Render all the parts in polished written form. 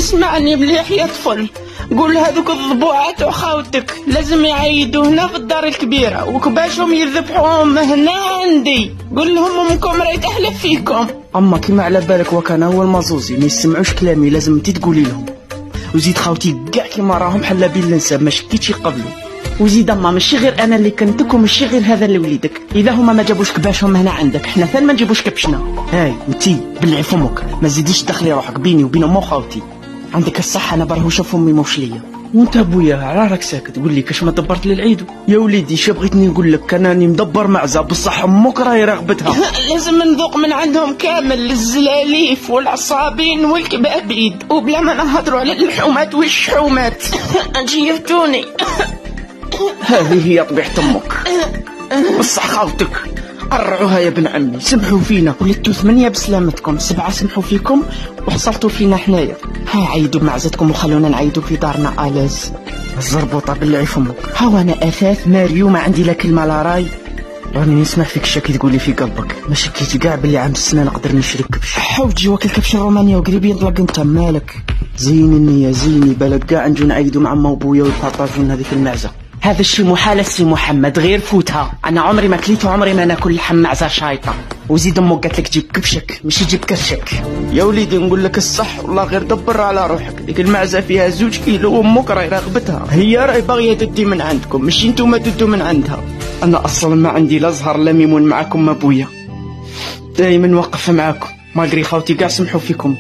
اسمعني مليح يا طفل، قول هذوك الضبوعات وخاوتك لازم يعيدوا هنا في الدار الكبيرة، وكباشهم يذبحوهم هنا عندي. قول لهم امكم راهي تحلف فيكم. اما كيما على بالك وكان هو المازوزي ما يسمعوش كلامي، لازم انت تقولي لهم. وزيد خاوتي كاع كيما راهم حلا بين الانساب ما شكيتش يقبلوا. وزيد اما ماشي غير انا اللي كنتك وماشي غير هذا اللي وليدك، اذا هما ما جابوش كباشهم هنا عندك حنا ثان ما نجيبوش كبشنا. هاي انتي بلعي فمك، ما زيديش تدخلي روحك بيني وبين امو خاوتي. عندك الصح، انا براه شوف امي موش ليا. وانت ابويا على راك ساكت؟ قول لي كاش ما دبرت للعيد يا وليدي. شا بغيتني نقول لك؟ كان راني مدبر معزه بصح امك راهي راغبتها. لازم نذوق من عندهم كامل، الزلاليف والعصابين والكبابيد، وبلا ما نهضروا على اللحومات والشحومات. جيفتوني. هذه هي طبيعه امك. بصح خاوتك قرعوها يا بن عمي، سمحوا فينا. ولدتوا 8 بسلامتكم، 7 سمحوا فيكم وحصلتوا فينا حنايا. ها عيدوا بمعزتكم وخلونا نعيدوا في دارنا آلاز. الزربوطه بالله فمك. هاو انا اثاث ماريو ما عندي لا كلمه لا راي. راني نسمع فيك شكي تقولي في قلبك، ما شكيت كاع بلي عام السنه نقدر نشري كبش. حاول تجي واكل كبش الرومانيه وقريب ينطلق. انت مالك؟ زين النيه زيني، بالك كاع نجو نعيدوا مع ما وبويا ويبارطاجون هذيك المعزه. هذا الشيء محال السي محمد، غير فوتها. انا عمري ما كليت وعمري ما ناكل لحم معزه شايطه. وزيد امك قالت لك جيب كبشك ماشي جيب كرشك. يا وليدي نقول لك الصح والله، غير دبر على روحك. ديك المعزه فيها 2 كيلو وامك راهي راغبتها، هي راهي باغيه تدي من عندكم ماشي نتوما تدوا من عندها. انا اصلا ما عندي لا زهر لا ميمون معاكم ابويا، دائما واقف معاكم مالغري خاوتي كاع سمحوا فيكم،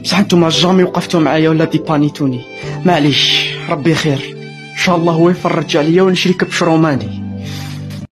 بصح انتوما جامي وقفتوا معايا ولا ديبانيتوني. معليش ربي خير ان شاء الله هو يفرج عليا ونشري كبش روماني.